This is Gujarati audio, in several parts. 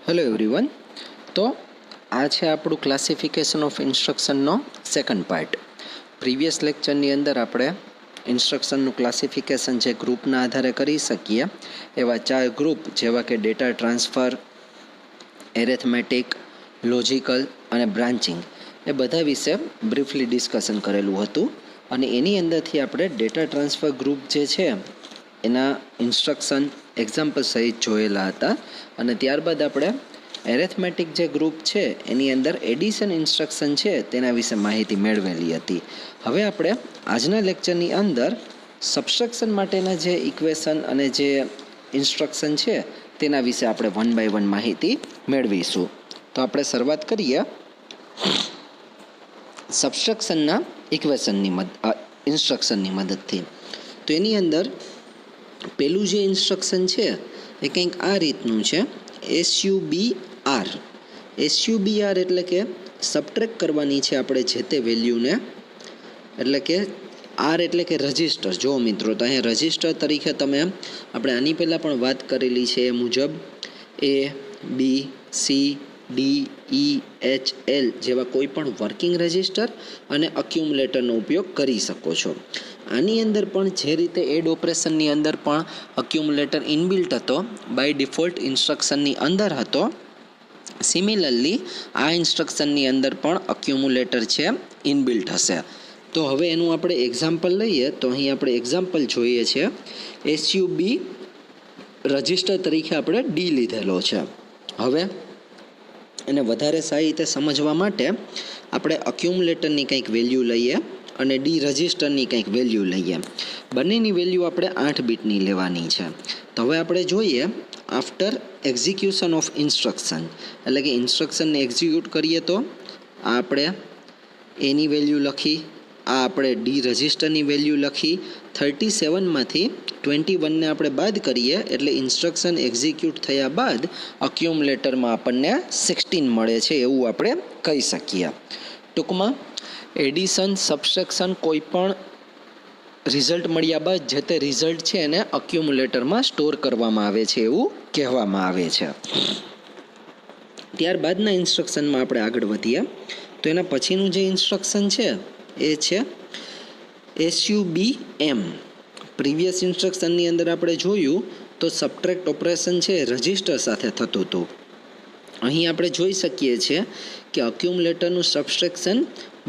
Hello everyone. તો આ છે આપણું ક્લાસિફિકેશન ઓફ ઇન્સ્ટ્રક્શનનો સેકન્ડ પાર્ટ. પ્રીવિયસ લેક્ચરની અંદર આપણે ઇન્સ્ટ્રક્શનનું ક્લાસિફિકેશન જે ગ્રુપના આધારે કરી શકીએ એવા 4 ગ્રુપ જેવા કે ડેટા ટ્રાન્સફર, એરેથમેટિક, લોજિકલ અને બ્રાન્ચિંગ એ બધા વિશે બ્રીફલી ડિસ્કશન કરેલું હતું. અને એની અંદરથી આપણે ડેટા ટ્રાન્સફર ગ્રુપ જે છે એના ઇન્સ્ટ્રક્શન એક્ઝામ્પલ સહિત જોયેલા હતા. અને ત્યારબાદ આપણે એરેથમેટિક જે ગ્રુપ છે એની અંદર એડિશન ઇન્સ્ટ્રક્શન છે તેના વિશે માહિતી મેળવેલી હતી. હવે આપણે આજના લેક્ચરની અંદર સબસ્ટ્રક્શન માટેના જે ઇક્વેશન અને જે ઇન્સ્ટ્રક્શન છે તેના વિશે આપણે 1 by 1 માહિતી મેળવીશું. તો આપણે શરૂઆત કરીએ સબસ્ટ્રક્શનના ઇન્સ્ટ્રક્શનની મદદથી. તો એની અંદર પેલું જે ઇન્સ્ટ્રક્શન છે એ કંઈક આ રીતનું છે, SUBR. SUBR એટલે કે સબટ્રેક્ટ કરવાની છે આપણે જે તે વેલ્યુને, એટલે કે આર એટલે કે રજિસ્ટર. જો મિત્રો, તો અહીંયા રજિસ્ટર તરીકે તમે આપણે આની પહેલાં પણ વાત કરેલી છે એ મુજબ ABCDEHL જેવા કોઈ પણ વર્કિંગ રજિસ્ટર અને અક્યુમ્યુલેટરનો ઉપયોગ કરી શકો છો. આની અંદર પણ જે રીતે એડ ઓપરેશનની અંદર પણ અક્યુમ્યુલેટર ઇનબિલ્ટ હતો, બાય ડિફોલ્ટ ઇન્સ્ટ્રક્શનની અંદર હતો, સિમિલરલી આ ઇન્સ્ટ્રક્શનની અંદર પણ અક્યુમ્યુલેટર છે ઇનબિલ્ટ હશે. તો હવે એનું આપણે એક્ઝામ્પલ લઈએ. તો અહીં આપણે એક્ઝામ્પલ જોઈએ છે, SUB રજિસ્ટર તરીકે આપણે ડી લીધેલો છે. હવે એને વધારે સારી રીતે સમજવા માટે આપણે અક્યુમ્યુલેટરની કંઈક વેલ્યુ લઈએ અને ડી રજિસ્ટરની કંઈક વેલ્યુ લઈએ. બંનેની વેલ્યુ આપણે 8 બીટની લેવાની છે. તો હવે આપણે જોઈએ આફ્ટર એક્ઝિક્યુશન ઓફ ઇન્સ્ટ્રક્શન, એટલે કે ઇન્સ્ટ્રક્શનને એક્ઝિક્યુટ કરીએ તો આ આપણે એની વેલ્યુ લખી, આ આપણે ડી રજિસ્ટરની વેલ્યુ લખી, 37માંથી 21ને આપણે બાદ કરીએ એટલે ઇન્સ્ટ્રક્શન એક્ઝિક્યુટ થયા બાદ અક્યુમ્યુલેટરમાં આપણને 16 મળે છે એવું આપણે કહી શકીએ. ટૂંકમાં એડિશન, સબસ્ટ્રેક્શન કોઈ પણ રિઝલ્ટ મળ્યા બાદ જે તે રિઝલ્ટ છે એને અક્યુમ્યુલેટરમાં સ્ટોર કરવામાં આવે છે એવું કહેવામાં આવે છે. ત્યારબાદના ઇન્સ્ટ્રક્શનમાં આપણે આગળ વધીએ તો એના પછીનું જે ઇન્સ્ટ્રક્શન છે એ છે SUBM. પ્રીવિયસ ઇન્સ્ટ્રક્શનની અંદર આપણે જોયું તો સબટ્રેક્ટ ઓપરેશન છે રજિસ્ટર સાથે થતું હતું. અહીં આપણે જોઈ શકીએ છીએ કે અક્યુમ્યુલેટરનું સબસ્ટ્રેક્શન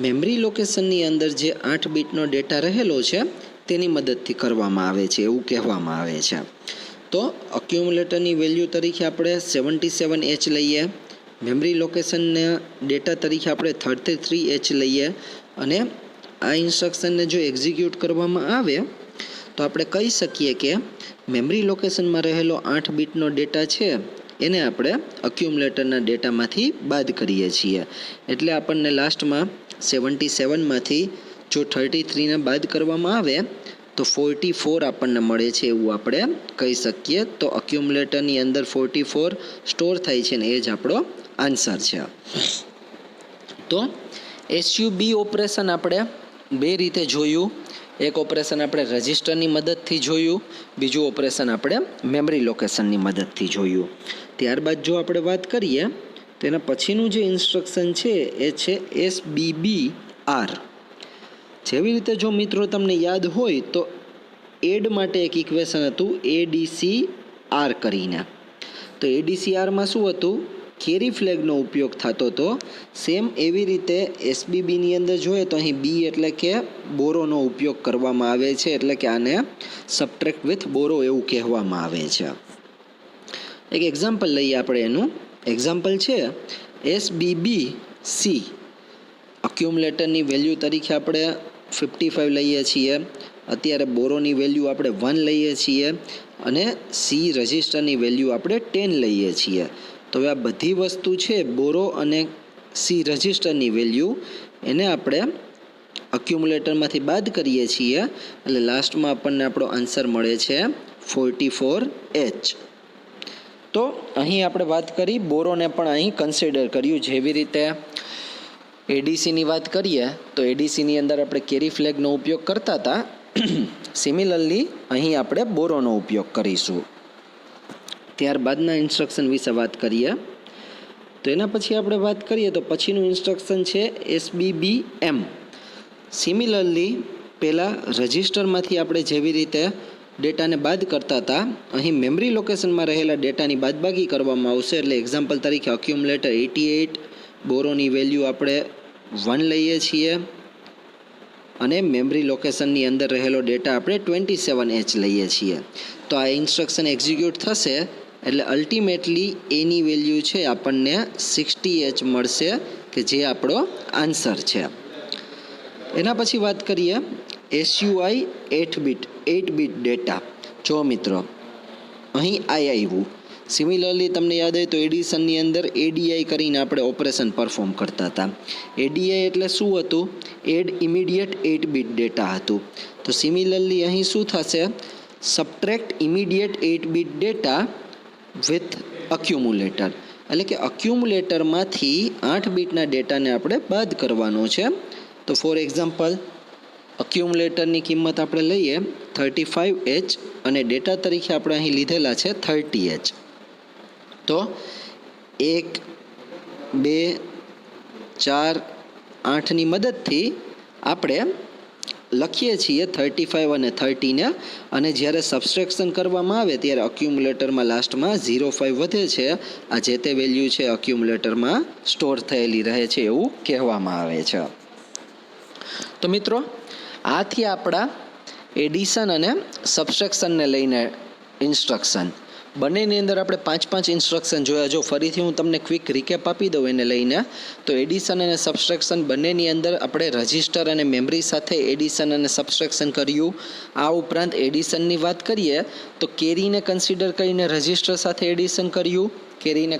મેમરી લોકેશનની અંદર જે 8 બીટનો ડેટા રહેલો છે તેની મદદથી કરવામાં આવે છે એવું કહેવામાં આવે છે. તો અક્યુમ્યુલેટરની વેલ્યુ તરીકે આપણે 77H લઈએ, મેમરી લોકેશનના ડેટા તરીકે આપણે 33H લઈએ, અને આ ઇન્સ્ટ્રક્શનને જો એક્ઝિક્યુટ કરવામાં આવે તો આપણે કહી શકીએ કે મેમરી લોકેશનમાં રહેલો 8 બીટનો ડેટા છે એને આપણે અક્યુમ્યુલેટરના ડેટામાંથી બાદ કરીએ છીએ. એટલે આપણને લાસ્ટમાં 77માંથી જો 33ને બાદ કરવામાં આવે તો 44 આપણને મળે છે એવું આપણે કહી શકીએ. તો અક્યુમ્યુલેટરની અંદર 44 સ્ટોર થાય છે ને એ જ આપણો આન્સર છે. તો SUB ઓપરેશન આપણે બે રીતે જોયું. એક ઓપરેશન આપણે રજિસ્ટરની મદદથી જોયું, બીજું ઓપરેશન આપણે મેમરી લોકેશનની મદદથી જોયું. ત્યારબાદ જો આપણે વાત કરીએ તો એના પછીનું જે ઇન્સ્ટ્રક્શન છે એ છે SBBR. જેવી રીતે જો મિત્રો તમને યાદ હોય તો એડ માટે એક ઇક્વેશન હતું ADCR કરીને. તો ADCRમાં શું હતું, કેરી ફ્લેગનો ઉપયોગ થતો હતો. સેમ એવી રીતે SBBની અંદર જોઈએ તો અહીં બી એટલે કે બોરોનો ઉપયોગ કરવામાં આવે છે, એટલે કે આને સબટ્રેક્ટ વિથ બોરો એવું કહેવામાં આવે છે. એક એક્ઝામ્પલ લઈએ આપણે. એનું એક્ઝામ્પલ છે SBBC. અક્યુમ્યુલેટરની વેલ્યુ તરીકે આપણે 55 લઈએ છીએ, અત્યારે બોરોની વેલ્યુ આપણે 1 લઈએ છીએ, અને સી રજિસ્ટરની વેલ્યુ આપણે 10 લઈએ છીએ. તો હવે આ બધી વસ્તુ છે બોરો અને સી રજિસ્ટરની વેલ્યુ એને આપણે અક્યુમ્યુલેટરમાંથી બાદ કરીએ છીએ એટલે લાસ્ટમાં આપણને આપણો આન્સર મળે છે 44H. તો અહીં આપણે વાત કરી બોરોને પણ અહીં કન્સિડર કર્યું. જેવી રીતે એડીસીની વાત કરીએ તો એડીસીની અંદર આપણે કેરી ફ્લેગનો ઉપયોગ કરતા હતા, સિમિલરલી અહીં આપણે બોરોનો ઉપયોગ કરીશું. ત્યારબાદના ઇન્સ્ટ્રક્શન વિશે વાત કરીએ તો એના પછી આપણે વાત કરીએ તો પછીનું ઇન્સ્ટ્રક્શન છે SBBM. સિમિલરલી પહેલાં રજિસ્ટરમાંથી આપણે જેવી રીતે ડેટાને બાદ કરતા હતા, અહીં મેમરી લોકેશનમાં રહેલા ડેટાની બાદબાકી કરવામાં આવશે. એટલે એક્ઝામ્પલ તરીકે અક્યુમ્યુલેટર 88, બોરોની વેલ્યુ આપણે 1 લઈએ છીએ અને મેમરી લોકેશનની અંદર રહેલો ડેટા આપણે 27H લઈએ છીએ. તો આ ઇન્સ્ટ્રક્શન એક્ઝિક્યુટ થશે એટલે અલ્ટિમેટલી એની વેલ્યુ છે આપણને 60H મળશે, કે જે આપણો આન્સર છે. એના પછી વાત કરીએ SUI 8 બીટ ડેટા. જો મિત્રો અહીં આવ્યું. સિમિલરલી તમને યાદ હોય તો એડિશનની અંદર ADI કરીને આપણે ઓપરેશન પરફોર્મ કરતા હતા. ADI એટલે શું હતું? એડ ઇમિડિયેટ 8 બીટ ડેટા હતું. તો સિમિલરલી અહીં શું થશે? Subtract immediate 8 bit data with accumulator, એટલે કે અક્યુમ્યુલેટરમાંથી 8 બીટના ડેટાને આપણે બાદ કરવાનો છે. તો ફોર એક્ઝામ્પલ અક્યુમ્યુલેટરની કિંમત આપણે લઈએ 35H અને ડેટા તરીકે આપણે અહીં લીધેલા છે 30H. તો 1, 2, 4, 8ની મદદથી આપણે લખીએ છીએ 35 અને 30ને, અને જ્યારે સબસ્ટ્રેક્શન કરવામાં આવે ત્યારે અક્યુમ્યુલેટરમાં લાસ્ટમાં 05 વધે છે. આ જે તે વેલ્યુ છે અક્યુમ્યુલેટરમાં સ્ટોર થયેલી રહે છે એવું કહેવામાં આવે છે. તો મિત્રો આથી આપણા એડિશન અને સબસ્ટ્રેક્શનને લઈને ઇન્સ્ટ્રક્શન બંનેની અંદર આપણે 5 ઇન્સ્ટ્રક્શન જોયા. જો ફરીથી હું તમને ક્વિક રિકેપ આપી દઉં એને લઈને, તો એડિશન અને સબસ્ટ્રેક્શન બંનેની અંદર આપણે રજિસ્ટર અને મેમરી સાથે એડિશન અને સબસ્ટ્રેક્શન કર્યું. આ ઉપરાંત એડિશનની વાત કરીએ તો કેરીને કન્સિડર કરીને રજિસ્ટર સાથે એડિશન કર્યું, કેરીને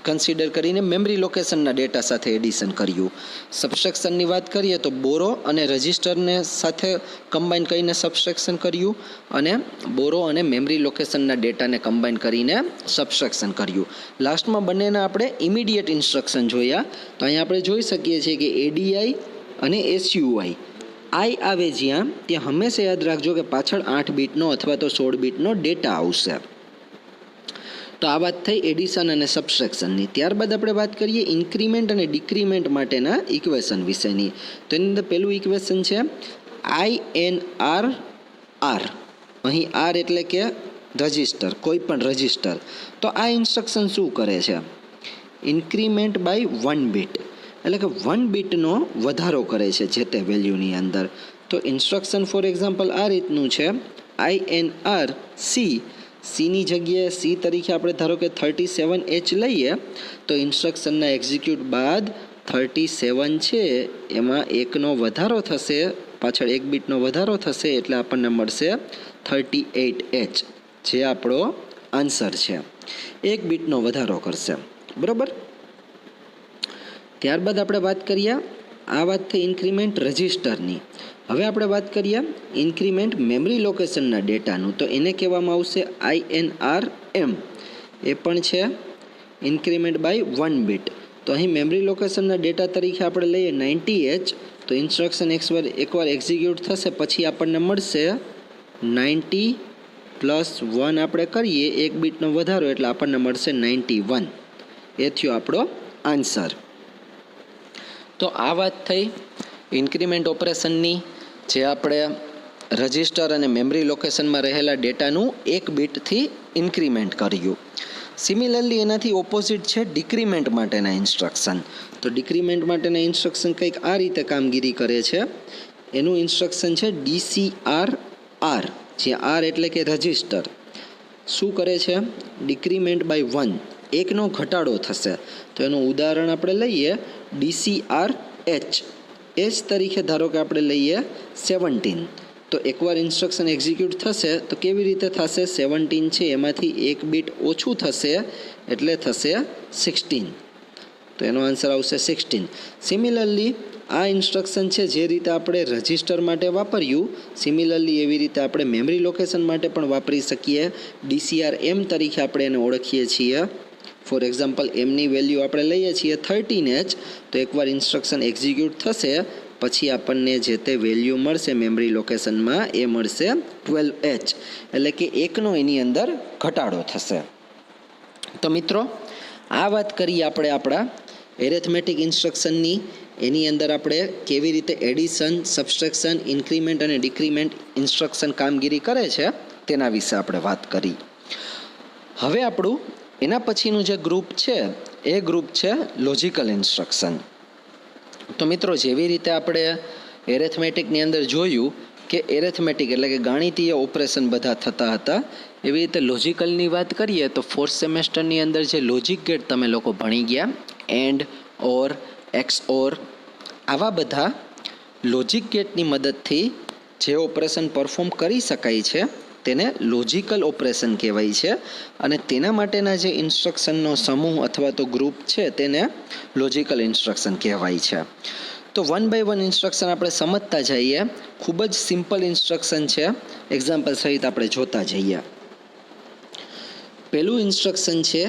કન્સિડર કરીને મેમરી લોકેશનના ડેટા સાથે એડિશન કર્યું. સબસ્ટ્રેક્શનની વાત કરીએ તો બોરો અને રજિસ્ટરને સાથે કમ્બાઈન કરીને સબસ્ટ્રેક્શન કર્યું, અને બોરો અને મેમરી લોકેશનના ડેટાને કમ્બાઈન કરીને સબસ્ટ્રેક્શન કર્યું. લાસ્ટમાં બંનેના આપણે ઇમિડિયેટ ઇન્સ્ટ્રક્શન જોયા. તો અહીંયા આપણે જોઈ શકીએ છીએ કે ADI અને SUI આવે જ્યાં ત્યાં હંમેશા યાદ રાખજો કે પાછળ 8 બીટનો અથવા તો 16 બીટનો ડેટા આવશે. તો આ વાત થઈ એડિશન અને સબસ્ટ્રેક્શનની. ત્યારબાદ આપણે વાત કરીએ ઇન્ક્રીમેન્ટ અને ડિક્રીમેન્ટ માટેના ઇક્વેશન વિશેની. તો એની અંદર પહેલું ઇક્વેશન છે INR. અહીં R એટલે કે રજિસ્ટર, કોઈ પણ રજિસ્ટર. તો આ ઇન્સ્ટ્રક્શન શું કરે છે? ઇન્ક્રીમેન્ટ બાય 1 બીટ, એટલે કે 1 બીટનો વધારો કરે છે જે તે વેલ્યુની અંદર. તો ઇન્સ્ટ્રક્શન ફોર એક્ઝામ્પલ આ રીતનું છે INR Cની જગ્યાએ C તરીકે આપણે ધારો કે 37H લઈએ, તો ઇન્સ્ટ્રક્શનના એક્ઝિક્યુટ બાદ 37 છે એમાં 1નો વધારો થશે, પાછળ 1 બીટનો વધારો થશે, એટલે આપણને મળશે 38H, જે આપણો આન્સર છે. 1 બીટનો વધારો કરશે, બરાબર. ત્યારબાદ આપણે વાત કરીએ, આ વાત થઈ ઇન્ક્રીમેન્ટ રજિસ્ટરની. હવે આપણે વાત કરીએ ઇન્ક્રીમેન્ટ મેમરી લોકેશનના ડેટાનું. તો એને કહેવામાં આવશે INRM. એ પણ છે ઇન્ક્રીમેન્ટ બાય 1 બીટ. તો અહીં મેમરી લોકેશનના ડેટા તરીકે આપણે લઈએ 90H. તો ઇન્સ્ટ્રક્શન એકવાર એક્ઝિક્યુટ થશે પછી આપણને મળશે 90 + 1 આપણે કરીએ 1 બીટનો વધારો, એટલે આપણને મળશે 91. એ થયો આપણો આન્સર. તો આ વાત થઈ ઇન્ક્રીમેન્ટ ઓપરેશનની, જે આપણે રજિસ્ટર અને મેમરી લોકેશનમાં રહેલા ડેટાનું 1 બીટથી ઇન્ક્રીમેન્ટ કર્યું. સિમિલરલી એનાથી ઓપોઝિટ છે ડિક્રીમેન્ટ માટેના ઇન્સ્ટ્રક્શન. તો ડિક્રીમેન્ટ માટેના ઇન્સ્ટ્રક્શન કંઈક આ રીતે કામગીરી કરે છે. એનું ઇન્સ્ટ્રક્શન છે DCR. જ્યાં R એટલે કે રજિસ્ટર. શું કરે છે? ડિક્રીમેન્ટ બાય 1, 1નો ઘટાડો થશે. તો એનું ઉદાહરણ આપણે લઈએ DCR H તરીકે ધારો કે આપણે લઈએ 17. તો એકવાર ઇન્સ્ટ્રક્શન એક્ઝિક્યુટ થશે તો કેવી રીતે થશે? 17 છે એમાંથી 1 બીટ ઓછું થશે એટલે થશે 16. તો એનો આન્સર આવશે 16. સિમિલરલી આ ઇન્સ્ટ્રક્શન છે જે રીતે આપણે રજિસ્ટર માટે વાપર્યું, સિમિલરલી એવી રીતે આપણે મેમરી લોકેશન માટે પણ વાપરી શકીએ. DCRM તરીકે આપણે એને ઓળખીએ છીએ. ફોર એક્ઝામ્પલ એમની વેલ્યુ આપણે લઈએ છીએ 13H. તો એકવાર ઇન્સ્ટ્રક્શન એક્ઝિક્યુટ થશે પછી આપણને જે તે વેલ્યુ મળશે મેમરી લોકેશનમાં એ મળશે 12H, એટલે કે 1નો એની અંદર ઘટાડો થશે. તો મિત્રો આ વાત કરીએ આપણે આપણા એરેથમેટિક ઇન્સ્ટ્રક્શનની. એની અંદર આપણે કેવી રીતે એડિશન, સબસ્ટ્રેક્શન, ઇન્ક્રીમેન્ટ અને ડિક્રીમેન્ટ ઇન્સ્ટ્રક્શન કામગીરી કરે છે તેના વિશે આપણે વાત કરી. હવે આપણું એના પછીનું જે ગ્રુપ છે એ ગ્રુપ છે લોજિકલ ઇન્સ્ટ્રક્શન. તો મિત્રો, જેવી રીતે આપણે એરેથમેટિકની અંદર જોયું કે એરેથમેટિક એટલે કે ગાણિતીય ઓપરેશન બધા થતા હતા, એવી રીતે લોજિકલની વાત કરીએ તો ફોર્થ સેમેસ્ટરની અંદર જે લોજિક ગેટ તમે લોકો ભણી ગયા, એન્ડ, ઓર, એક્સ ઓર, આવા બધા લોજિક ગેટની મદદથી જે ઓપરેશન પરફોર્મ કરી શકાય છે તેને લોજિકલ ઓપરેશન કહેવાય છે. અને તેના માટેના જે ઇન્સ્ટ્રક્શનનો સમૂહ અથવા તો ગ્રુપ છે તેને લોજિકલ ઇન્સ્ટ્રક્શન કહેવાય છે. તો વન બાય વન ઇન્સ્ટ્રક્શન આપણે સમજતા જઈએ. ખૂબ જ સિમ્પલ ઇન્સ્ટ્રક્શન છે. એક્ઝામ્પલ સહિત આપણે જોતા જઈએ. પહેલું ઇન્સ્ટ્રક્શન છે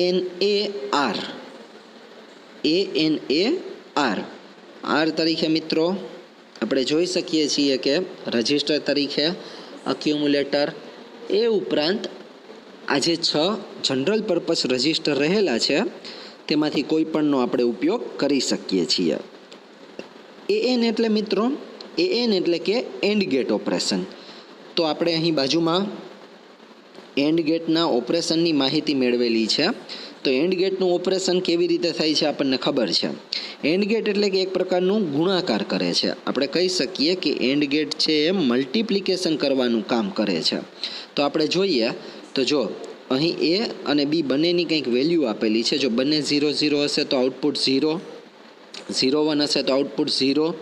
ANAR. ANAR તરીકે મિત્રો આપણે જોઈ શકીએ છીએ કે રજિસ્ટર તરીકે, અક્યુમ્યુલેટર, એ ઉપરાંત આ જે 6 જનરલ પર્પસ રજિસ્ટર રહેલા છે તેમાંથી કોઈ પણનો આપણે ઉપયોગ કરી શકીએ છીએ. AN એટલે મિત્રો, AN એટલે કે એન્ડ ગેટ ઓપરેશન. તો આપણે અહીં બાજુમાં એન્ડ ગેટના ઓપરેશનની માહિતી મેળવેલી છે. તો એન્ડ ગેટનું ઓપરેશન કેવી રીતે થાય છે આપણને ખબર છે. એન્ડ ગેટ એટલે કે એક પ્રકારનું ગુણાકાર કરે છે. આપણે કહી શકીએ કે એન્ડ ગેટ છે એ મલ્ટિપ્લિકેશન કરવાનું કામ કરે છે. તો આપણે જોઈએ તો જો અહીં A અને B બંનેની કંઈક વેલ્યુ આપેલી છે. જો બંને 0 0 હશે તો આઉટપુટ 0, 0 1 હશે તો આઉટપુટ 0,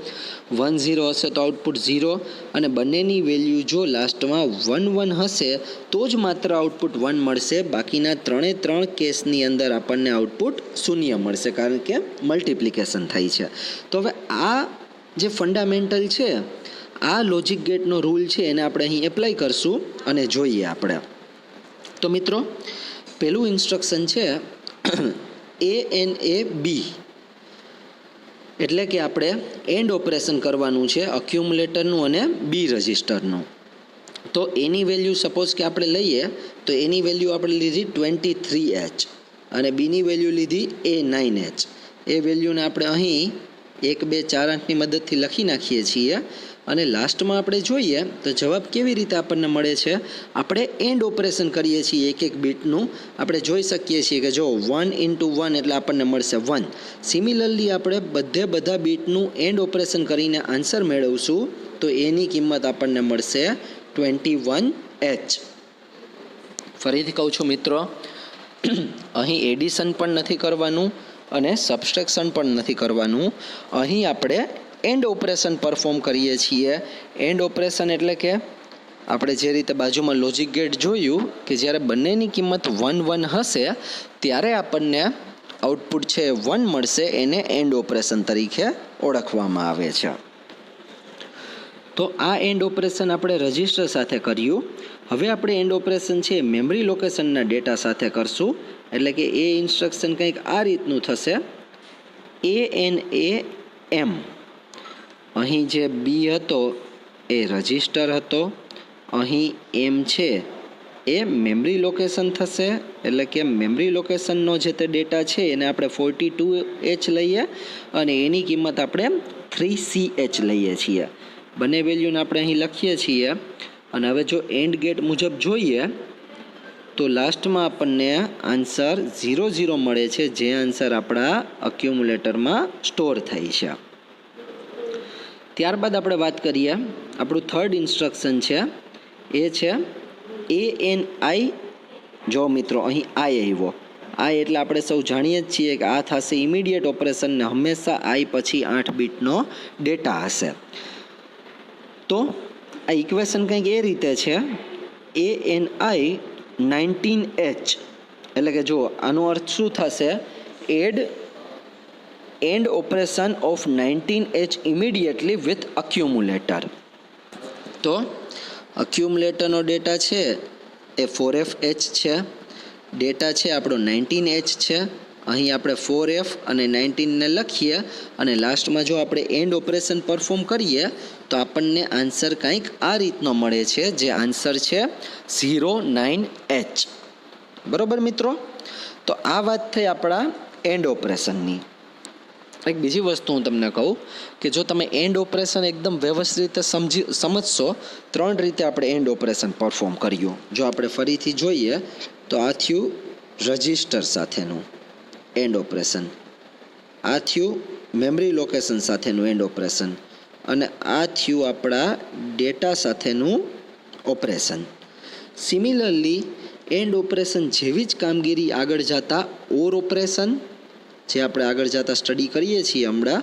1 0 હશે તો આઉટપુટ 0, અને બંનેની વેલ્યુ જો લાસ્ટમાં 1 1 હશે તો જ માત્ર આઉટપુટ 1 મળશે. બાકીના 3 કેસની અંદર આપણને આઉટપુટ 0 મળશે, કારણ કે મલ્ટિપ્લિકેશન થાય છે. તો હવે આ જે ફંડામેન્ટલ છે, આ લોજિક ગેટનો રૂલ છે, એને આપણે અહીં એપ્લાય કરશું અને જોઈએ આપણે. તો મિત્રો, પહેલું ઇન્સ્ટ્રક્શન છે ANAB, એટલે કે આપણે એન્ડ ઓપરેશન કરવાનું છે અક્યુમ્યુલેટરનું અને બી રજિસ્ટરનું. તો એની વેલ્યુ સપોઝ કે આપણે લઈએ તો એની વેલ્યુ આપણે લીધી 23H અને બીની વેલ્યુ લીધી A9H. એ વેલ્યુને આપણે અહીં 1 2 4 8ની મદદથી લખી નાખીએ છીએ અને લાસ્ટમાં આપણે જોઈએ તો જવાબ કેવી રીતે આપણને મળે છે. આપણે એન્ડ ઓપરેશન કરીએ છીએ એક એક બીટનું. આપણે જોઈ શકીએ છીએ કે જો 1 × 1 એટલે આપણને મળશે 1. સિમિલરલી આપણે બધા બીટનું એન્ડ ઓપરેશન કરીને આન્સર મેળવશું તો એની કિંમત આપણને મળશે 21H. ફરીથી કહું છું મિત્રો, અહીં એડિશન પણ નથી કરવાનું અને સબસ્ટ્રેક્શન પણ નથી કરવાનું. અહીં આપણે એન્ડ ઓપરેશન પરફોર્મ કરીએ છીએ. એન્ડ ઓપરેશન એટલે કે આપણે જે રીતે બાજુમાં લોજિક ગેટ જોયું કે જ્યારે બંનેની કિંમત 1 1 હશે ત્યારે આપણને આઉટપુટ છે 1 મળશે. એને એન્ડ ઓપરેશન તરીકે ઓળખવામાં આવે છે. તો આ એન્ડ ઓપરેશન આપણે રજિસ્ટર સાથે કર્યું. હવે આપણે એન્ડ ઓપરેશન છે મેમરી લોકેશનના ડેટા સાથે કરશું. એટલે કે એ ઇન્સ્ટ્રક્શન કંઈક આ રીતનું થશે. ANAM, અહીં જે બી હતો એ રજિસ્ટર હતો, અહીં એમ છે એ મેમરી લોકેશન થશે. એટલે કે મેમરી લોકેશનનો જે તે ડેટા છે એને આપણે 42H લઈએ અને એની કિંમત આપણે 3CH લઈએ છીએ. બંને વેલ્યુને આપણે અહીં લખીએ છીએ. અને હવે જો એન્ડ ગેટ મુજબ જોઈએ તો લાસ્ટમાં આપણને આન્સર 0 0 મળે છે, જે આન્સર આપણા અક્યુમ્યુલેટરમાં સ્ટોર થાય છે. ત્યારબાદ આપણે વાત કરીએ, આપણું થર્ડ ઇન્સ્ટ્રક્શન છે એ છે ANI. જો મિત્રો, અહીં આઈ આવ્યો. આઈ એટલે આપણે સૌ જાણીએ જ છીએ કે આ થશે ઇમિડિયેટ ઓપરેશન ને હંમેશા આઈ પછી 8 બીટનો ડેટા હશે. તો આ ઇક્વેશન કંઈક એ રીતે છે ANI 19H. એટલે કે જો આનો અર્થ શું થશે, and operation of 19H immediately with accumulator. તો અક્યુમ્યુલેટરનો ડેટા છે એ 4FH છે. ડેટા છે આપણો 19H છે. અહીં આપણે 4F અને 19ને લખીએ અને લાસ્ટમાં જો આપણે એન્ડ ઓપરેશન પરફોર્મ કરીએ તો આપણને આન્સર કંઈક આ રીતનો મળે છે, જે આન્સર છે 09H. બરોબર મિત્રો. તો આ વાત થઈ આપણા એન્ડ ઓપરેશનની. એક બીજી વસ્તુ હું તમને કહું કે જો તમે એન્ડ ઓપરેશન એકદમ વ્યવસ્થિત રીતે સમજશો, 3 રીતે આપણે એન્ડ ઓપરેશન પરફોર્મ કર્યું. જો આપણે ફરીથી જોઈએ તો આ થયું રજિસ્ટર સાથેનું એન્ડ ઓપરેશન, આ થયું મેમરી લોકેશન સાથેનું એન્ડ ઓપરેશન, અને આ થયું આપણા ડેટા સાથેનું ઓપરેશન. સિમિલરલી એન્ડ ઓપરેશન જેવી જ કામગીરી આગળ જતા ઓર ઓપરેશન, જે આપણે આગળ જતા સ્ટડી કરીએ છીએ હમણાં,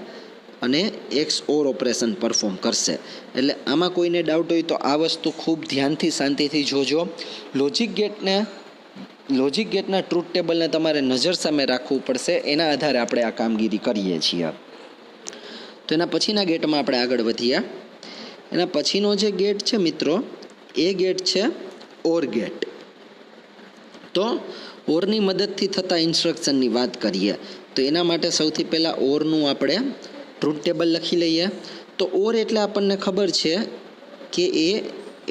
અને એક્સ ઓર ઓપરેશન પરફોર્મ કરશે. એટલે આમાં કોઈને ડાઉટ હોય તો આ વસ્તુ ખૂબ ધ્યાનથી શાંતિથી જોજો. લોજિક ગેટના ટ્રુથ ટેબલને તમારે નજર સામે રાખવું પડશે, એના આધારે આપણે આ કામગીરી કરીએ છીએ. તો એના પછીના ગેટમાં આપણે આગળ વધીએ. એના પછીનો જે ગેટ છે મિત્રો, એ ગેટ છે ઓર ગેટ. તો ઓરની મદદથી થતા ઇન્સ્ટ્રક્શનની વાત કરીએ તો એના માટે સૌથી પહેલાં ઓરનું આપણે ટ્રુથ ટેબલ લખી લઈએ. તો ઓર એટલે આપણને ખબર છે કે એ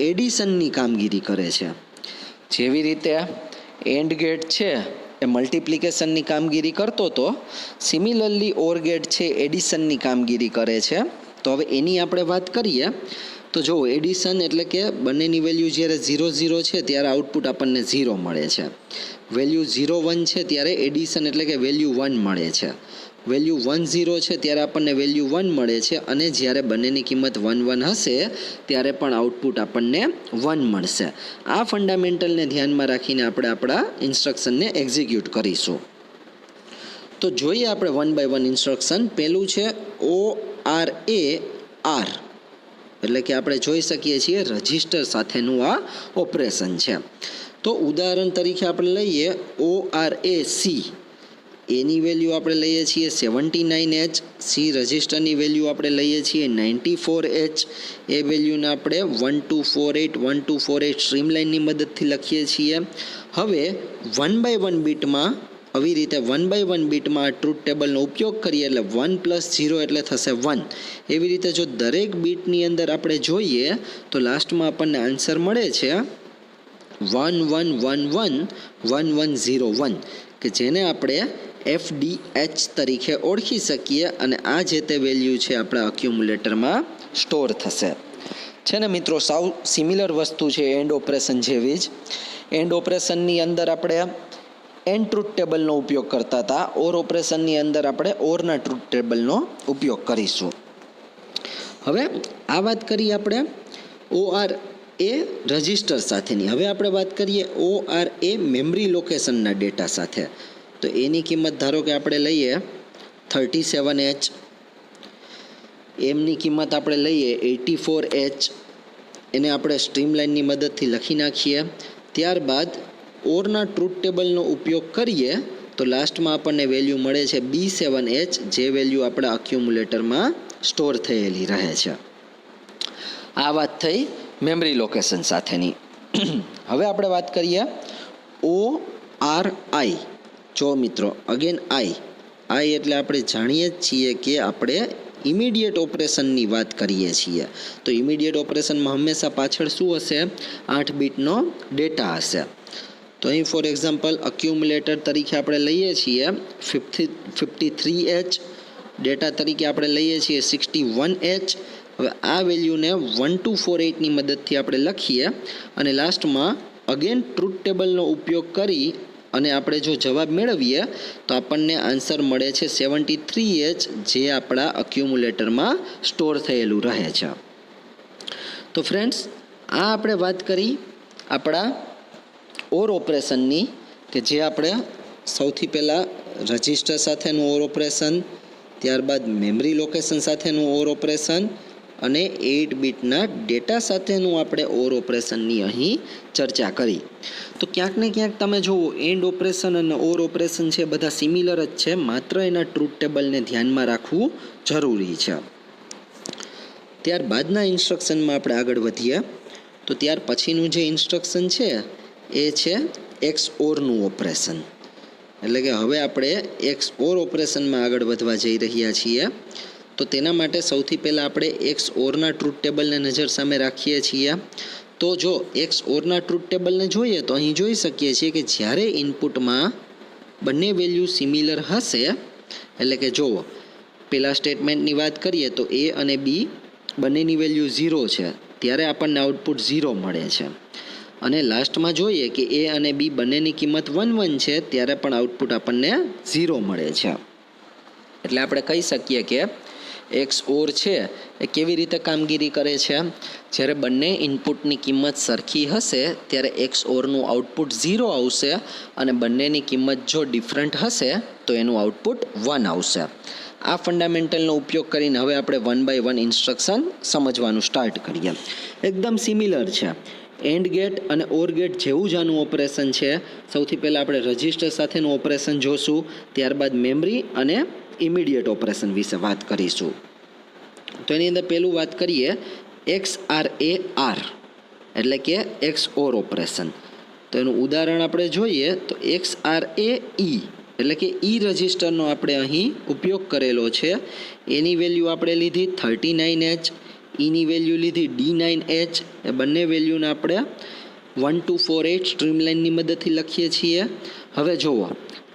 એડિશનની કામગીરી કરે છે. જેવી રીતે એન્ડ ગેટ છે એ મલ્ટિપ્લિકેશનની કામગીરી કરતો હતો, સિમિલરલી ઓર ગેટ છે એડિશનની કામગીરી કરે છે. તો હવે એની આપણે વાત કરીએ તો જો એડિશન એટલે કે બંનેની વેલ્યુ જ્યારે 0 0 છે ત્યારે આઉટપુટ આપણને 0 મળે છે. વેલ્યુ 0 1 છે ત્યારે એડિશન એટલે કે વેલ્યુ 1 મળે છે. વેલ્યુ 1 0 છે ત્યારે આપણને વેલ્યુ 1 મળે છે, અને જ્યારે બંનેની કિંમત 1 1 હશે ત્યારે પણ આઉટપુટ આપણને 1 મળશે. આ ફંડામેન્ટલને ધ્યાનમાં રાખીને આપણે આપણા ઇન્સ્ટ્રક્શનને એક્ઝિક્યુટ કરીશું. તો જોઈએ આપણે 1 by 1 ઇન્સ્ટ્રક્શન. પહેલું છે ORA R, એટલે કે આપણે જોઈ શકીએ છીએ રજિસ્ટર સાથેનું આ ઓપરેશન છે. તો ઉદાહરણ તરીકે આપણે લઈએ ORA C. એની વેલ્યુ આપણે લઈએ છીએ 79H. સી રજિસ્ટરની વેલ્યુ આપણે લઈએ છીએ 94H. એ વેલ્યુને આપણે 1248 1248 સ્ટ્રીમલાઇનની મદદથી લખીએ છીએ. હવે 1 by 1 બીટમાં આવી રીતે 1 by 1 બીટમાં આ ટ્રુથ ટેબલનો ઉપયોગ કરીએ એટલે 1 + 0 એટલે થશે 1. એવી રીતે જો દરેક બીટની અંદર આપણે જોઈએ તો લાસ્ટમાં આપણને આન્સર મળે છે 11111101, કે જેને આપણે FDH તરીકે ઓળખી શકીએ, અને આ જે તે વેલ્યુ છે આપણા અક્યુમ્યુલેટરમાં સ્ટોર થશે. છે ને મિત્રો, સાવ સિમિલર વસ્તુ છે એન્ડ ઓપરેશન જેવી જ. એન્ડ ઓપરેશનની અંદર આપણે એન્ડ ટ્રુથ ટેબલનો ઉપયોગ કરતા હતા, ઓર ઓપરેશનની અંદર આપણે ઓરના ટ્રુથ ટેબલનો ઉપયોગ કરીશું. હવે આ વાત કરીએ આપણે ORA રજિસ્ટર સાથેની. હવે આપણે વાત કરીએ ORA મેમરી લોકેશનના ડેટા સાથે. તો એની કિંમત ધારો કે આપણે લઈએ 37H, એમની કિંમત આપણે લઈએ 84H. એને આપણે સ્ટ્રીમલાઇનની મદદથી લખી નાખીએ. ત્યારબાદ ઓરના ટ્રુથ ટેબલનો ઉપયોગ કરીએ તો લાસ્ટમાં આપણને વેલ્યુ મળે છે B7H, જે વેલ્યુ આપણા અક્યુમ્યુલેટરમાં સ્ટોર થયેલી રહે છે. આ વાત થઈ મેમરી લોકેશન સાથેની. હવે આપણે વાત કરીએ ORI. જો મિત્રો, અગેન I એટલે આપણે જાણીએ જ છીએ કે આપણે ઇમિડિયેટ ઓપરેશનની વાત કરીએ છીએ. તો ઇમિડિયેટ ઓપરેશનમાં હંમેશા પાછળ શું હશે? 8 બીટનો ડેટા હશે. તો અહીં ફોર એક્ઝામ્પલ અક્યુમ્યુલેટર તરીકે આપણે લઈએ છીએ 53H, ડેટા તરીકે આપણે લઈએ છીએ 61H. હવે આ વેલ્યુને 1248ની મદદથી આપણે લખીએ અને લાસ્ટમાં અગેન ટ્રુથ ટેબલનો ઉપયોગ કરી અને આપણે જો જવાબ મેળવીએ તો આપણને આન્સર મળે છે 73H, જે આપણા અક્યુમ્યુલેટરમાં સ્ટોર થયેલું રહે છે. તો ફ્રેન્ડ્સ, આ આપણે વાત કરી આપણા ઓર ઓપરેશનની, કે જે આપણે સૌથી પહેલાં રજિસ્ટર સાથેનું ઓર ઓપરેશન, ત્યારબાદ મેમરી લોકેશન સાથેનું ઓર ઓપરેશન અને 8 બીટના ડેટા સાથેનું આપણે ઓર ઓપરેશનની અહીં ચર્ચા કરી. તો ક્યાંક ને ક્યાંક તમે જુઓ એન્ડ ઓપરેશન અને ઓર ઓપરેશન છે બધા સિમિલર જ છે, માત્ર એના ટ્રુથ ટેબલને ધ્યાનમાં રાખવું જરૂરી છે. ત્યારબાદના ઇન્સ્ટ્રક્શનમાં આપણે આગળ વધીએ તો ત્યાર પછીનું જે ઇન્સ્ટ્રક્શન છે એ છે XORનું ઓપરેશન. એટલે કે હવે આપણે XOR ઓપરેશનમાં આગળ વધવા જઈ રહ્યા છીએ. તો તેના માટે સૌથી પહેલાં આપણે XORના ટ્રુથ ટેબલને નજર સામે રાખીએ છીએ. તો જો એક્સ ઓરના ટ્રુથ ટેબલને જોઈએ તો અહીં જોઈ શકીએ છીએ કે જ્યારે ઇનપુટમાં બંને વેલ્યુ સિમિલર હશે, એટલે કે જુઓ પેલા સ્ટેટમેન્ટની વાત કરીએ તો એ અને બી બંનેની વેલ્યુ 0 છે, ત્યારે આપણને આઉટપુટ 0 મળે છે. અને લાસ્ટમાં જોઈએ કે એ અને બી બંનેની કિંમત 1 1 છે, ત્યારે પણ આઉટપુટ આપણને 0 મળે છે. એટલે આપણે કહી શકીએ કે એક્સ ઓર છે એ કેવી રીતે કામગીરી કરે છે. જ્યારે બંને ઇનપુટની કિંમત સરખી હશે ત્યારે એક્સ ઓરનું આઉટપુટ 0 આવશે, અને બંનેની કિંમત જો ડિફરન્ટ હશે તો એનું આઉટપુટ 1 આવશે. આ ફંડામેન્ટલનો ઉપયોગ કરીને હવે આપણે 1 by 1 ઇન્સ્ટ્રક્શન સમજવાનું સ્ટાર્ટ કરીએ. એકદમ સિમિલર છે. એન્ડ ગેટ અને ઓર ગેટ જેવું જ આનું ઓપરેશન છે. સૌથી પહેલાં આપણે રજિસ્ટર સાથેનું ઓપરેશન જોશું, ત્યારબાદ મેમરી અને ઇમિડિયેટ ઓપરેશન વિશે વાત કરીશું. તો એની અંદર પહેલું વાત કરીએ XRAR એટલે કે એક્સ ઓર ઓપરેશન. તો એનું ઉદાહરણ આપણે જોઈએ તો XRAE એટલે કે ઈ રજિસ્ટરનો આપણે અહીં ઉપયોગ કરેલો છે. એની વેલ્યુ આપણે લીધી 39H, ઈની વેલ્યુ લીધી D9H. એ બંને વેલ્યુને આપણે 1 2 4 8 સ્ટ્રીમલાઇનની મદદથી લખીએ છીએ. હવે જુઓ,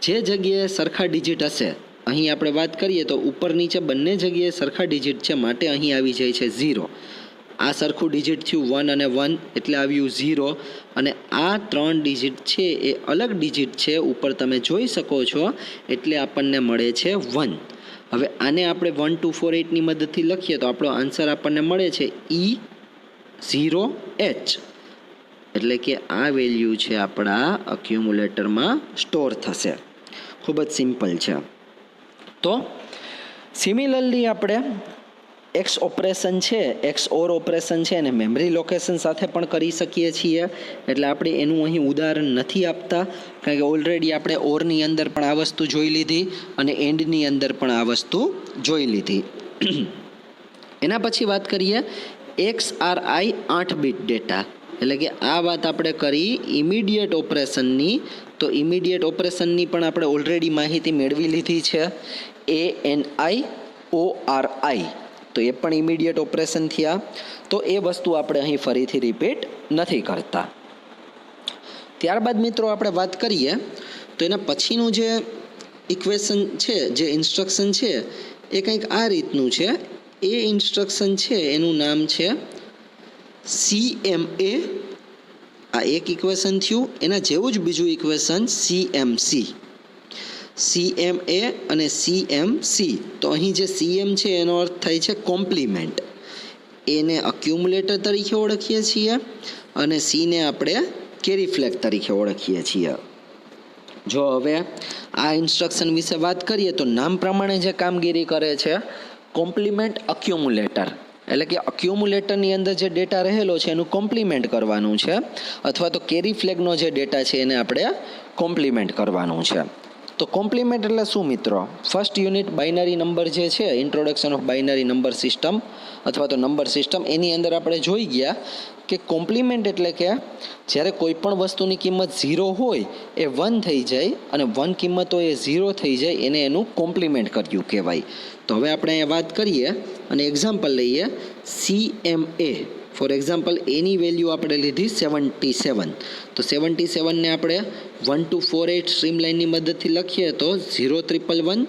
જે જગ્યાએ સરખા ડિજિટ હશે, અહીં આપણે વાત કરીએ તો ઉપર નીચે બંને જગ્યાએ સરખા ડિજિટ છે, માટે અહીં આવી જાય છે 0. આ સરખું ડિજિટ થયું 1 અને 1 એટલે આવ્યું 0, અને આ 3 ડિજિટ છે એ અલગ ડિજિટ છે, ઉપર તમે જોઈ શકો છો, એટલે આપણને મળે છે 1. હવે આને આપણે 1 2 4 8ની મદદથી લખીએ તો આપણો આન્સર આપણને મળે છે E0H, એટલે કે આ વેલ્યુ છે આપણા અક્યુમ્યુલેટરમાં સ્ટોર થશે. ખૂબ જ સિમ્પલ છે. તો સિમિલરલી આપણે એક્સ ઓપરેશન છે, એક્સ ઓર ઓપરેશન છે, અને મેમરી લોકેશન સાથે પણ કરી શકીએ છીએ. એટલે આપણે એનું અહીં ઉદાહરણ નથી આપતા, કારણ કે ઓલરેડી આપણે ઓરની અંદર પણ આ વસ્તુ જોઈ લીધી અને એન્ડની અંદર પણ આ વસ્તુ જોઈ લીધી. એના પછી વાત કરીએ XRI 8 બીટ ડેટા, એટલે કે આ વાત આપણે કરી ઇમિડિયેટ ઓપરેશનની. તો ઇમિડિયેટ ઓપરેશનની પણ આપણે ઓલરેડી માહિતી મેળવી લીધી છે. ANIORI, તો એ પણ ઇમિડિયેટ ઓપરેશન થયા. તો એ વસ્તુ આપણે અહીં ફરીથી રિપીટ નથી કરતા. ત્યારબાદ મિત્રો આપણે વાત કરીએ તો એના પછીનું જે ઇક્વેશન છે, જે ઇન્સ્ટ્રક્શન છે, એ કંઈક આ રીતનું છે. એ ઇન્સ્ટ્રક્શન છે એનું નામ છે CMA. આ એક ઇક્વેશન થયું. એના જેવું જ બીજું ઇક્વેશન CMC. CMA અને CMC. તો અહીં જે CM છે એનો અર્થ થાય છે કોમ્પ્લિમેન્ટ. એને અક્યુમ્યુલેટર તરીકે ઓળખીએ છીએ અને Cને આપણે કેરી ફ્લેગ તરીકે ઓળખીએ છીએ. જો હવે આ ઇન્સ્ટ્રક્શન વિશે વાત કરીએ તો નામ પ્રમાણે જે કામગીરી કરે છે કોમ્પ્લિમેન્ટ અક્યુમ્યુલેટર, એટલે કે અક્યુમ્યુલેટરની અંદર જે ડેટા રહેલો છે એનું કોમ્પ્લિમેન્ટ કરવાનું છે, અથવા તો કેરી ફ્લેગનો જે ડેટા છે એને આપણે કોમ્પ્લિમેન્ટ કરવાનું છે. તો કોમ્પ્લિમેન્ટ એટલે શું મિત્રો? ફર્સ્ટ યુનિટ બાઇનરી નંબર જે છે, introduction of binary number system અથવા તો નંબર સિસ્ટમ, એની અંદર આપણે જોઈ ગયા કે કોમ્પ્લિમેન્ટ એટલે કે જ્યારે કોઈ પણ વસ્તુની કિંમત 0 હોય એ 1 થઈ જાય, અને 1 કિંમત હોય એ 0 થઈ જાય, એને એનું કોમ્પ્લિમેન્ટ કર્યું કહેવાય. તો હવે આપણે અહીંયા વાત કરીએ અને એક્ઝામ્પલ લઈએ. CMA for example any value આપણે લીધી 77. તો 77ને આપણે 1 2 4 8 સ્ટ્રીમલાઇનની મદદથી લખીએ તો 0 1 1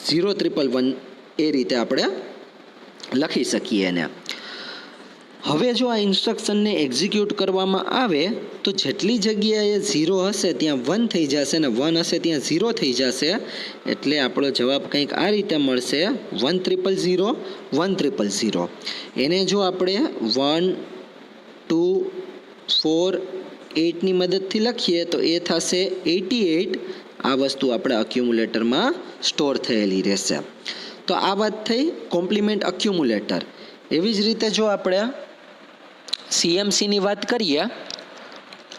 0 1 1 એ રીતે આપણે લખી શકીએ એને. હવે જો આ ઇન્સ્ટ્રક્શનને એક્ઝિક્યુટ કરવામાં આવે તો જેટલી જગ્યાએ 0 હશે ત્યાં 1 થઈ જશે, અને 1 હશે ત્યાં 0 થઈ જશે. એટલે આપણો જવાબ કંઈક આ રીતે મળશે 1000 1000. એને જો આપણે 1 2 4 8ની મદદથી લખીએ તો એ થશે 88. આ વસ્તુ આપણે અક્યુમ્યુલેટરમાં સ્ટોર થયેલી રહેશે. તો આ વાત થઈ કોમ્પ્લિમેન્ટ અક્યુમ્યુલેટર. એવી જ રીતે જો આપણે CMCની વાત કરીએ,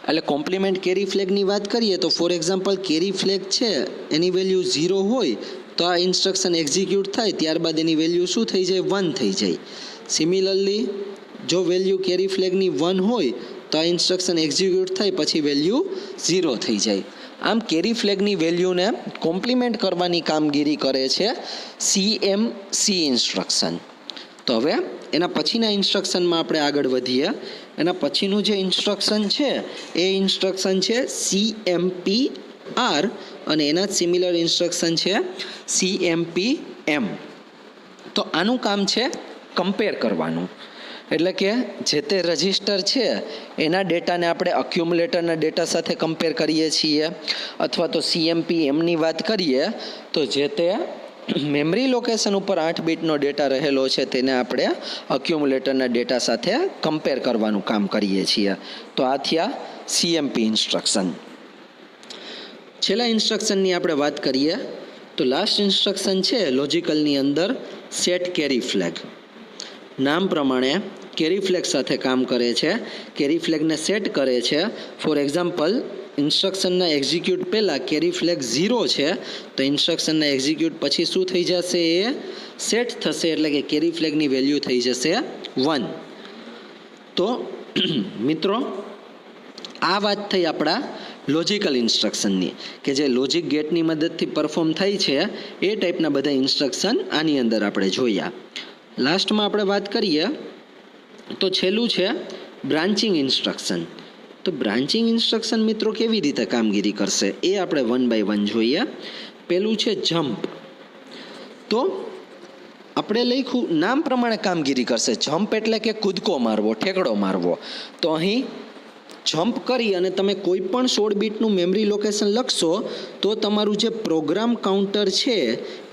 એટલે કોમ્પ્લિમેન્ટ કેરી ફ્લેગની વાત કરીએ તો ફોર એક્ઝામ્પલ કેરી ફ્લેગ છે એની વેલ્યુ 0 હોય તો આ ઇન્સ્ટ્રક્શન એક્ઝિક્યુટ થાય, ત્યારબાદ એની વેલ્યુ શું થઈ જાય? 1 થઈ જાય. સિમિલરલી જો વેલ્યુ કેરી ફ્લેગની 1 હોય તો આ ઇન્સ્ટ્રક્શન એક્ઝિક્યુટ થાય, પછી વેલ્યુ 0 થઈ જાય. આમ કેરી ફ્લેગની વેલ્યુને કોમ્પ્લિમેન્ટ કરવાની કામગીરી કરે છે CMC ઇન્સ્ટ્રક્શન. તો હવે એના પછીના ઇન્સ્ટ્રક્શનમાં આપણે આગળ વધીએ. એના પછીનું જે ઇન્સ્ટ્રક્શન છે એ ઇન્સ્ટ્રક્શન છે CMPR અને એના જ સિમિલર ઇન્સ્ટ્રક્શન છે CMPM. તો આનું કામ છે કમ્પેર કરવાનું, એટલે કે જે તે રજિસ્ટર છે એના ડેટાને આપણે અક્યુમ્યુલેટરના ડેટા સાથે કમ્પેર કરીએ છીએ, અથવા તો CMPMની વાત કરીએ તો જે તે મેમરી લોકેશન ઉપર 8 બીટનો ડેટા રહેલો છે તેને આપણે અક્યુમ્યુલેટરના ડેટા સાથે કમ્પેર કરવાનું કામ કરીએ છીએ. તો આ થયા CMP ઇન્સ્ટ્રક્શન. છેલ્લા ઇન્સ્ટ્રક્શનની આપણે વાત કરીએ તો લાસ્ટ ઇન્સ્ટ્રક્શન છે લોજિકલની અંદર સેટ કેરી ફ્લેગ. નામ પ્રમાણે કેરી ફ્લેગ સાથે કામ કરે છે, કેરી ફ્લેગને સેટ કરે છે. ફોર એક્ઝામ્પલ, ઇન્સ્ટ્રક્શનના એક્ઝિક્યુટ પહેલાં કેરી ફ્લેગ 0 છે તો ઇન્સ્ટ્રક્શનના એક્ઝિક્યુટ પછી શું થઈ જશે, એ સેટ થશે, એટલે કે કેરી ફ્લેગની વેલ્યુ થઈ જશે 1. તો મિત્રો આ વાત થઈ આપણા લોજિકલ ઇન્સ્ટ્રક્શનની, કે જે લોજિક ગેટની મદદથી પરફોર્મ થાય છે એ ટાઈપના બધા ઇન્સ્ટ્રક્શન આની અંદર આપણે જોયા. લાસ્ટમાં આપણે વાત કરીએ તો છેલ્લું છે બ્રાન્ચિંગ ઇન્સ્ટ્રક્શન. તો બ્રાન્ચિંગ ઇન્સ્ટ્રક્શન મિત્રો કેવી રીતે કામગીરી કરશે એ આપણે 1 બાય 1 જોઈએ. પેલું છે જમ્પ. તો આપણે લખ્યું નામ પ્રમાણે કામગીરી કરશે. જમ્પ એટલે કે કૂદકો મારવો, ઠેકડો મારવો. તો અહીં જમ્પ કરી અને તમે કોઈ પણ 16 બીટનું મેમરી લોકેશન લખશો તો તમારું જે પ્રોગ્રામ કાઉન્ટર છે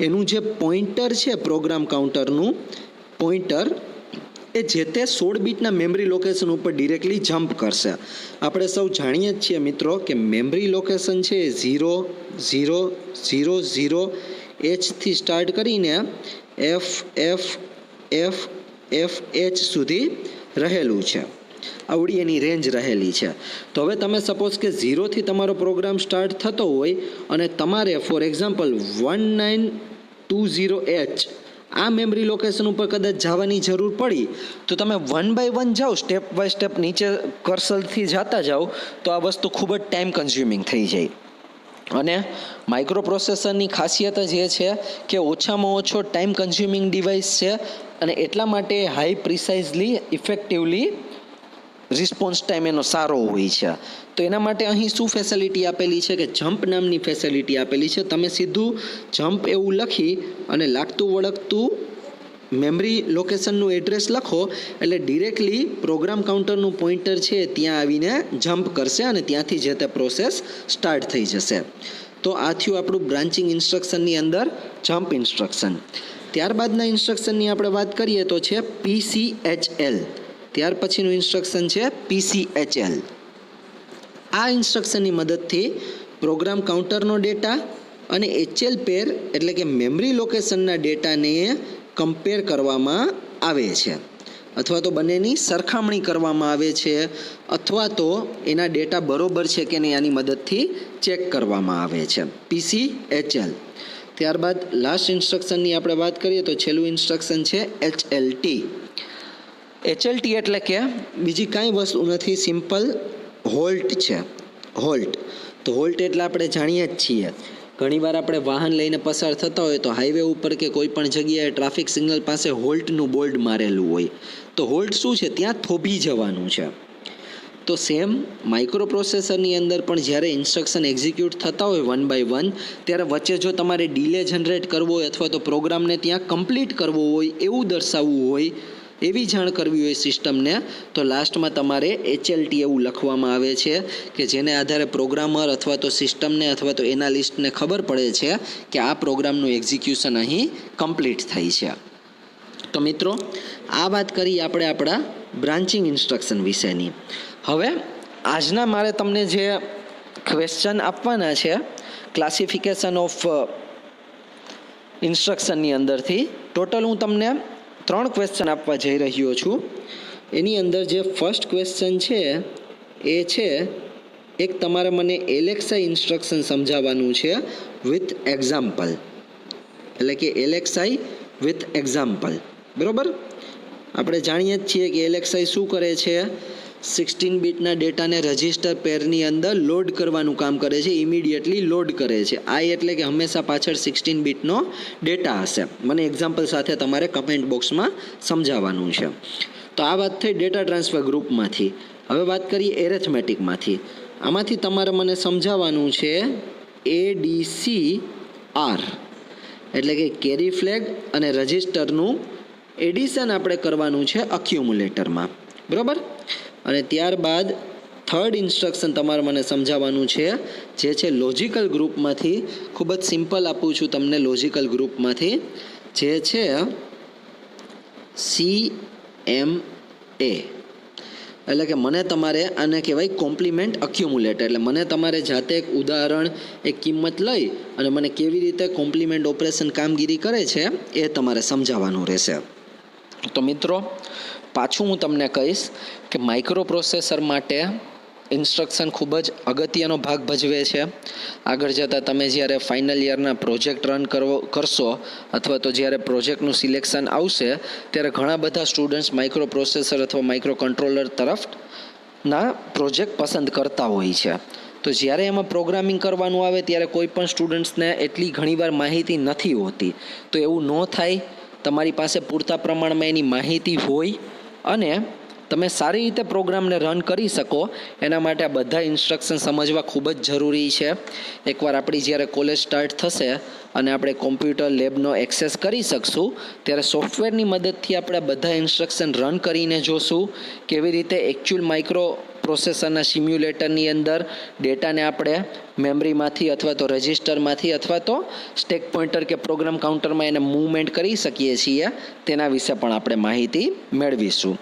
એનું જે પોઇન્ટર છે, પ્રોગ્રામ કાઉન્ટરનું પોઇન્ટર એ જે તે 16 બીટના મેમરી લોકેશન ઉપર ડિરેક્ટલી જમ્પ કરશે. આપણે સૌ જાણીએ જ છીએ મિત્રો કે મેમરી લોકેશન છે 0 0 0 0 Hથી સ્ટાર્ટ કરીને FFFFH સુધી રહેલું છે. આવડી એની રેન્જ રહેલી છે. તો હવે તમે સપોઝ કે 0થી તમારો પ્રોગ્રામ સ્ટાર્ટ થતો હોય અને તમારે ફોર એક્ઝામ્પલ 1920H આ મેમરી લોકેશન ઉપર કદાચ જવાની જરૂર પડી તો તમે 1 બાય 1 જાઓ, સ્ટેપ બાય સ્ટેપ નીચે કર્સરથી જતા જાઓ તો આ વસ્તુ ખૂબ જ ટાઈમ કન્ઝ્યુમિંગ થઈ જાય. અને માઇક્રો પ્રોસેસરની ખાસિયત જ એ છે કે ઓછામાં ઓછો ટાઈમ કન્ઝ્યુમિંગ ડિવાઇસ છે અને એટલા માટે હાઈ પ્રિસાઇઝલી ઇફેક્ટિવલી રિસ્પોન્સ ટાઈમ એનો સારો હોય છે. તો એના માટે અહીં શું ફેસિલિટી આપેલી છે કે જમ્પ નામની ફેસિલિટી આપેલી છે. તમે સીધું જમ્પ એવું લખી અને લાગતું વળગતું મેમરી લોકેશનનું એડ્રેસ લખો એટલે ડિરેક્ટલી પ્રોગ્રામ કાઉન્ટરનું પોઇન્ટર છે ત્યાં આવીને જમ્પ કરશે અને ત્યાંથી જે તે પ્રોસેસ સ્ટાર્ટ થઈ જશે. તો આ થયું આપણું બ્રાન્ચિંગ ઇન્સ્ટ્રક્શનની અંદર જમ્પ ઇન્સ્ટ્રક્શન. ત્યારબાદના ઇન્સ્ટ્રક્શનની આપણે વાત કરીએ તો છે PCHL. ત્યાર પછીનું ઇન્સ્ટ્રક્શન છે PCHL. આ ઇન્સ્ટ્રક્શનની મદદથી પ્રોગ્રામ કાઉન્ટરનો ડેટા અને HL પેર એટલે કે મેમરી લોકેશનના ડેટાને કમ્પેર કરવામાં આવે છે, અથવા તો બંનેની સરખામણી કરવામાં આવે છે, અથવા તો એના ડેટા બરોબર છે કે નહીં આની મદદથી ચેક કરવામાં આવે છે. PCHL. ત્યારબાદ લાસ્ટ ઇન્સ્ટ્રક્શનની આપણે વાત કરીએ તો છેલ્લું ઇન્સ્ટ્રક્શન છે HLT. HLT એટલે કે બીજી કાંઈ વસ્તુ નથી, સિમ્પલ હોલ્ટ છે. હોલ્ટ. તો હોલ્ટ એટલે આપણે જાણીએ જ છીએ, ઘણીવાર આપણે વાહન લઈને પસાર થતા હોય તો હાઈવે ઉપર કે કોઈ પણ જગ્યાએ ટ્રાફિક સિગ્નલ પાસે હોલ્ટનું બોર્ડ મારેલું હોય. તો હોલ્ટ શું છે, ત્યાં થોભી જવાનું છે. તો સેમ માઇક્રો પ્રોસેસરની અંદર પણ જ્યારે ઇન્સ્ટ્રક્શન એક્ઝિક્યુટ થતા હોય 1 બાય 1 ત્યારે વચ્ચે જો તમારે ડીલે જનરેટ કરવો હોય અથવા તો પ્રોગ્રામને ત્યાં કમ્પ્લીટ કરવો હોય એવું દર્શાવવું હોય, એવી જાણ કરવી હોય સિસ્ટમને, તો લાસ્ટમાં તમારે HLT એવું લખવામાં આવે છે કે જેને આધારે પ્રોગ્રામર અથવા તો સિસ્ટમને અથવા તો એનાલિસ્ટને ખબર પડે છે કે આ પ્રોગ્રામનું એક્ઝિક્યુશન અહીં કમ્પ્લીટ થઈ છે. તો મિત્રો આ વાત કરી આપણે આપણા બ્રાન્ચિંગ ઇન્સ્ટ્રક્શન વિશેની. હવે આજના મારે તમને જે ક્વેશ્ચન આપવાના છે ક્લાસિફિકેશન ઓફ ઇન્સ્ટ્રક્શનની અંદરથી, ટોટલ હું તમને 3 ક્વેશ્ચન આપવા જઈ રહ્યો છું. એની અંદર જે ફર્સ્ટ ક્વેશ્ચન છે એ છે, એક તમારે મને LXI ઇન્સ્ટ્રક્શન સમજાવવાનું છે વિથ એક્ઝામ્પલ, એટલે કે LXI વિથ એક્ઝામ્પલ. બરાબર? આપણે જાણીએ જ છીએ કે LXI શું કરે છે, 16 બીટના ડેટાને રજિસ્ટર પેરની અંદર લોડ કરવાનું કામ કરે છે, ઇમિડિયેટલી લોડ કરે છે. આ એટલે કે હંમેશા પાછળ 16 બીટનો ડેટા હશે. મને એક્ઝામ્પલ સાથે તમારે કમેન્ટ બોક્સમાં સમજાવવાનું છે. તો આ વાત થઈ ડેટા ટ્રાન્સફર ગ્રુપમાંથી. હવે વાત કરીએ એરેથમેટિકમાંથી. આમાંથી તમારે મને સમજાવવાનું છે ADCR, એટલે કે કેરી ફ્લેગ અને રજિસ્ટરનું એડિશન આપણે કરવાનું છે અક્યુમ્યુલેટરમાં, બરાબર. અને ત્યારબાદ થર્ડ ઇન્સ્ટ્રક્શન તમારે મને સમજાવવાનું છે જે છે લોજિકલ ગ્રુપમાંથી. ખૂબ જ સિમ્પલ આપું છું તમને લોજિકલ ગ્રુપમાંથી, જે છે CMA, એટલે કે મને તમારે આને કહેવાય કોમ્પ્લિમેન્ટ અક્યુમ્યુલેટર. એટલે મને તમારે જાતે એક ઉદાહરણ, એક કિંમત લઈ અને મને કેવી રીતે કોમ્પ્લિમેન્ટ ઓપરેશન કામગીરી કરે છે એ તમારે સમજાવવાનું રહેશે. તો મિત્રો પાછું હું તમને કહીશ કે માઇક્રો પ્રોસેસર માટે ઇન્સ્ટ્રક્શન ખૂબ જ અગત્યનો ભાગ ભજવે છે. આગળ જતાં તમે જ્યારે ફાઇનલ યરના પ્રોજેક્ટ રન કરશો અથવા તો જ્યારે પ્રોજેક્ટનું સિલેક્શન આવશે ત્યારે ઘણા બધા સ્ટુડન્ટ્સ માઇક્રો પ્રોસેસર અથવા માઇક્રો કંટ્રોલર તરફના પ્રોજેક્ટ પસંદ કરતા હોય છે. તો જ્યારે એમાં પ્રોગ્રામિંગ કરવાનું આવે ત્યારે કોઈ પણ સ્ટુડન્ટ્સને એટલી ઘણીવાર માહિતી નથી હોતી. તો એવું ન થાય, તમારી પાસે પૂરતા પ્રમાણમાં એની માહિતી હોય અને તમે સારી રીતે પ્રોગ્રામને રન કરી શકો એના માટે આ બધા ઇન્સ્ટ્રક્શન સમજવા ખૂબ જ જરૂરી છે. એકવાર આપણી જ્યારે કોલેજ સ્ટાર્ટ થશે અને આપણે કોમ્પ્યુટર લેબનો એક્સેસ કરી શકશું ત્યારે સોફ્ટવેરની મદદથી આપણે બધા ઇન્સ્ટ્રક્શન રન કરીને જોશું કેવી રીતે એકચ્યુઅલ માઇક્રો પ્રોસેસરના સિમ્યુલેટરની અંદર ડેટાને આપણે મેમરીમાંથી અથવા તો રજિસ્ટરમાંથી અથવા તો સ્ટેક પોઇન્ટર કે પ્રોગ્રામ કાઉન્ટરમાં એને મૂવમેન્ટ કરી શકીએ છીએ તેના વિશે પણ આપણે માહિતી મેળવીશું.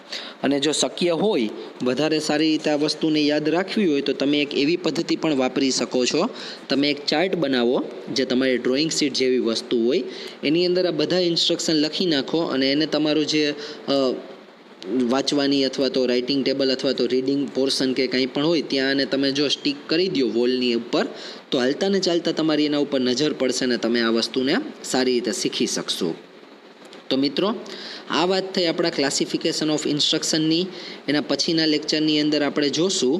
અને જો શક્ય હોય વધારે સારી રીતે આ વસ્તુને યાદ રાખવી હોય તો તમે એક એવી પદ્ધતિ પણ વાપરી શકો છો. તમે એક ચાર્ટ બનાવો જે તમારી ડ્રોઈંગ શીટ જેવી વસ્તુ હોય એની અંદર આ બધા ઇન્સ્ટ્રક્શન લખી નાખો અને એને તમારું જે વાંચવાની અથવા તો રાઇટિંગ ટેબલ અથવા તો રીડિંગ પોર્શન કે કંઈ પણ હોય ત્યાં અને તમે જો સ્ટીક કરી દો વોલની ઉપર તો હાલતા ને ચાલતા તમારી એના ઉપર નજર પડશે ને તમે આ વસ્તુને સારી રીતે શીખી શકશો. તો મિત્રો આ વાત થઈ આપણા ક્લાસિફિકેશન ઓફ ઇન્સ્ટ્રક્શનની. એના પછીના લેક્ચરની અંદર આપણે જોશું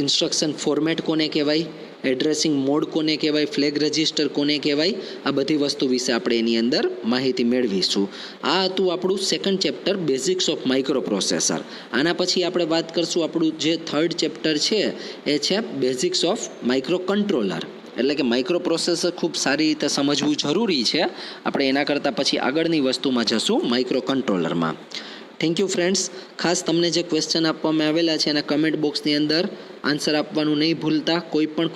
ઇન્સ્ટ્રક્શન ફોર્મેટ કોને કહેવાય, એડ્રેસિંગ મોડ કોને કહેવાય, ફ્લેગ રજિસ્ટર કોને કહેવાય, આ બધી વસ્તુ વિશે આપણે એની અંદર માહિતી મેળવીશું. આ હતું આપણું second chapter basics of micro processor. આના પછી આપણે વાત કરશું આપણું જે થર્ડ ચેપ્ટર છે એ છે બેઝિક્સ ઓફ માઇક્રો કંટ્રોલર. એટલે કે માઇક્રો પ્રોસેસર ખૂબ સારી રીતે સમજવું જરૂરી છે. આપણે એના કરતાં પછી આગળની વસ્તુમાં જશું માઇક્રો કંટ્રોલરમાં. Thank you friends. ખાસ તમને જે ક્વેશ્ચન આપવામાં આવેલા છે એના કમેન્ટ બોક્સની અંદર આન્સર આપવાનું નહીં ભૂલતા. કોઈ પણ